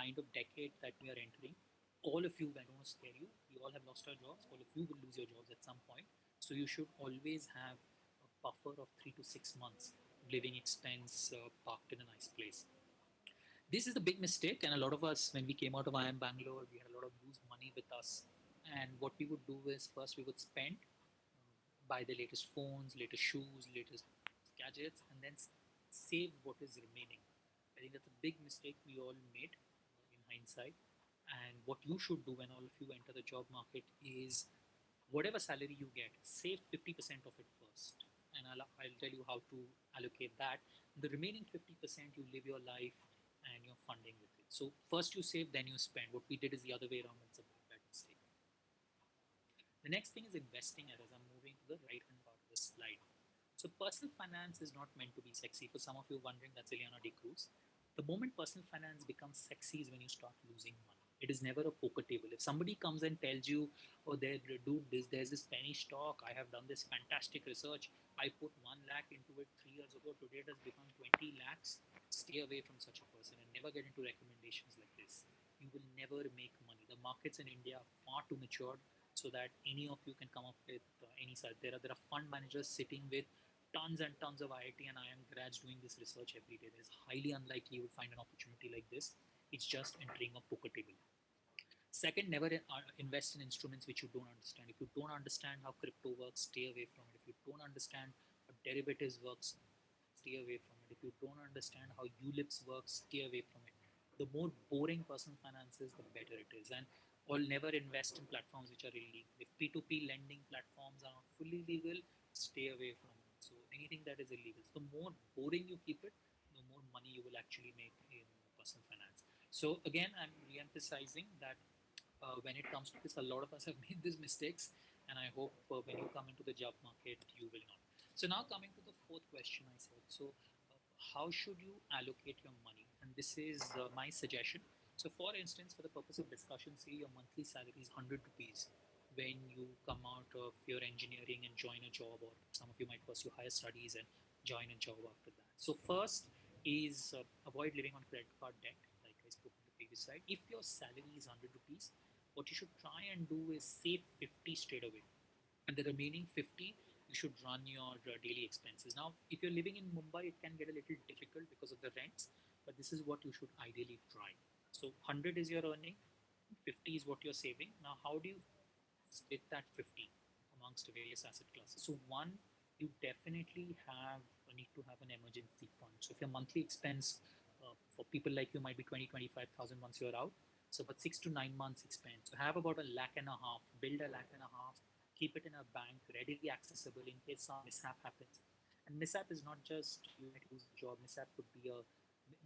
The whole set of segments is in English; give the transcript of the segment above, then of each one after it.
kind of decade that we are entering, all of you, I don't want to scare you, we all have lost our jobs, all of you will lose your jobs at some point. So you should always have a buffer of 3 to 6 months living expense parked in a nice place. This is the big mistake, and a lot of us, when we came out of IIM Bangalore, we had a lot of loose money with us. And what we would do is first we would spend, buy the latest phones, latest shoes, latest gadgets, and then save what is remaining. I think that's a big mistake we all made in hindsight. And what you should do when all of you enter the job market is whatever salary you get, save 50% of it first. And I'll tell you how to allocate that. The remaining 50%, you live your life and you're funding with it. So first you save, then you spend. What we did is the other way around. It's a very bad mistake. The next thing is investing errors. I'm moving to the right hand part of the slide. So personal finance is not meant to be sexy. For some of you wondering, that's Ileana De Cruz. The moment personal finance becomes sexy is when you start losing money. It is never a poker table. If somebody comes and tells you, oh, there, dude, there's this penny stock. I have done this fantastic research. I put 1 lakh into it 3 years ago. Today it has become 20 lakhs. Stay away from such a person and never get into recommendations like this. You will never make money. The markets in India are far too matured so that any of you can come up with any side. There are fund managers sitting with tons and tons of IIT and IIM grads doing this research every day. It's highly unlikely you will find an opportunity like this. It's just entering a poker table. Second, never invest in instruments which you don't understand. If you don't understand how crypto works, stay away from it. If you don't understand how derivatives works, stay away from it. If you don't understand how ULIPs works, stay away from it. The more boring personal finance is, the better it is. And or never invest in platforms which are illegal. If P2P lending platforms are not fully legal, stay away from it. So anything that is illegal. So the more boring you keep it, the more money you will actually make in personal finance. So again, I'm re-emphasizing that when it comes to this, a lot of us have made these mistakes, and I hope when you come into the job market, you will not. So now coming to the fourth question, I said, so how should you allocate your money? And this is my suggestion. So for instance, for the purpose of discussion, say your monthly salary is 100 rupees when you come out of your engineering and join a job, or some of you might pursue higher studies and join a job after that. So first is avoid living on credit card debt, like I spoke on the previous slide. If your salary is 100 rupees, what you should try and do is save 50 straight away, and the remaining 50 you should run your daily expenses. Now if you're living in Mumbai, it can get a little difficult because of the rents, but this is what you should ideally try. So 100 is your earning, 50 is what you're saving. Now how do you split that 50 amongst various asset classes? So one, you definitely need to have an emergency fund. So if your monthly expense for people like you might be 20-25,000 once you're out, so but 6 to 9 months expense, so have about a lakh and a half, build a lakh and a half, keep it in a bank readily accessible in case some mishap happens. And mishap is not just you might lose a job. Mishap could be a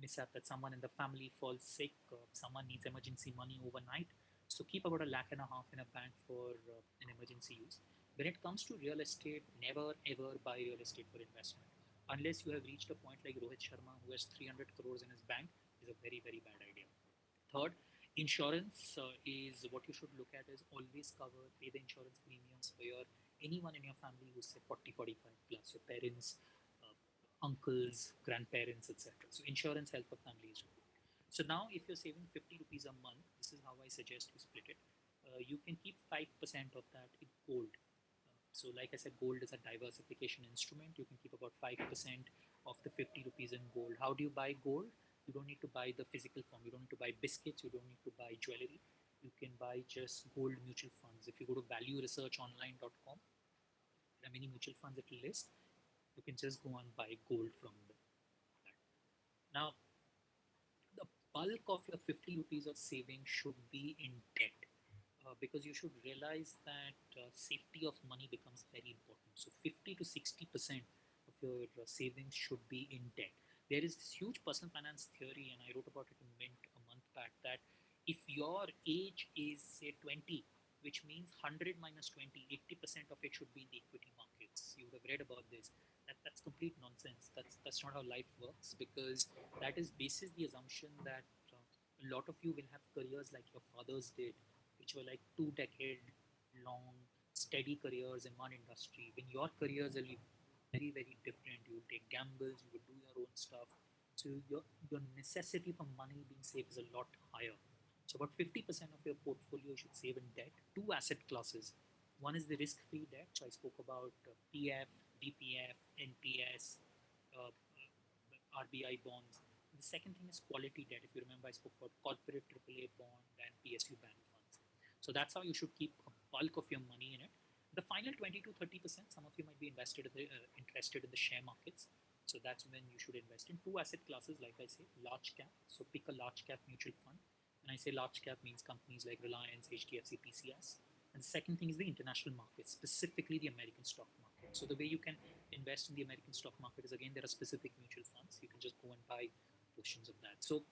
mishap that someone in the family falls sick, someone needs emergency money overnight. So keep about a lakh and a half in a bank for an emergency use. When it comes to real estate, never ever buy real estate for investment unless you have reached a point like Rohit Sharma, who has 300 crores in his bank. Is a very very bad idea. Third, insurance is what you should look at is always cover, pay the insurance premiums for your anyone in your family who's say 40, 45 plus, your parents, uh, uncles, grandparents, etc. So insurance health for family is good. So now if you're saving 50 rupees a month, this is how I suggest you split it. You can keep 5% of that in gold. So like I said, gold is a diversification instrument. You can keep about 5% of the 50 rupees in gold. How do you buy gold? You don't need to buy the physical form. You don't need to buy biscuits. You don't need to buy jewelry. You can buy just gold mutual funds. If you go to valueresearchonline.com, there are many mutual funds that list. You can just go and buy gold from that. Now, the bulk of your 50 rupees of savings should be in debt, because you should realize that safety of money becomes very important. So 50 to 60% of your savings should be in debt. There is this huge personal finance theory, and I wrote about it in Mint a month back, that if your age is say 20, which means 100 minus 20, 80% of it should be in the equity markets. You would have read about this. That's complete nonsense. That's not how life works, because that is basis the assumption that a lot of you will have careers like your fathers did, which were like 2 decade long steady careers in one industry. When your careers will be very very different, you will take gambles, you will do your own stuff. So So your necessity for money being saved is a lot higher. So about 50% of your portfolio you should save in debt. Two asset classes. One is the risk-free debt. So I spoke about PF, VPF, NPS, RBI bonds. The second thing is quality debt. If you remember, I spoke about corporate AAA bond and PSU bank funds. So that's how you should keep a bulk of your money in it. The final 20 to 30%, some of you might be interested in the share markets. So that's when you should invest in two asset classes, like I say, large cap. So pick a large cap mutual fund. And I say large cap means companies like Reliance, HDFC, PCS. And the second thing is the international market, specifically the American stock market. So the way you can invest in the American stock market is, again, there are specific mutual funds. You can just go and buy portions of that. So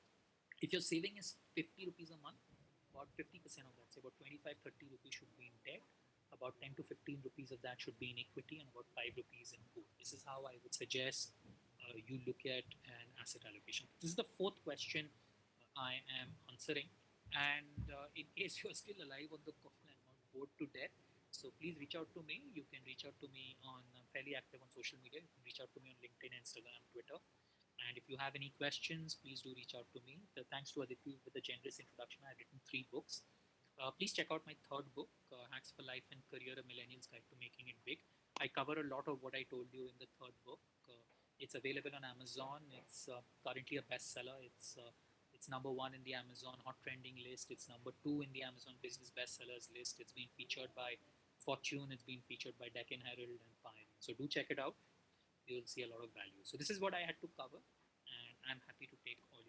if your saving is 50 rupees a month, about 50% of that, say about 25, 30 rupees should be in debt. About 10 to 15 rupees of that should be in equity, and about 5 rupees in gold. This is how I would suggest you look at an asset allocation. This is the fourth question I am answering. And in case you are still alive on the call and not bored to death, so please reach out to me. You can reach out to me on, I'm fairly active on social media. You can reach out to me on LinkedIn, Instagram, Twitter. And if you have any questions, please do reach out to me. So thanks to Aditi with the generous introduction. I've written 3 books. Please check out my third book, Hacks for Life and Career, a Millennial's Guide to Making It Big. I cover a lot of what I told you in the third book. It's available on Amazon. It's currently a bestseller. It's number 1 in the Amazon hot trending list. It's number 2 in the Amazon business bestsellers list. It's been featured by Fortune. It's been featured by Deccan Herald and Pioneer. So do check it out. You'll see a lot of value. So this is what I had to cover, and I'm happy to take all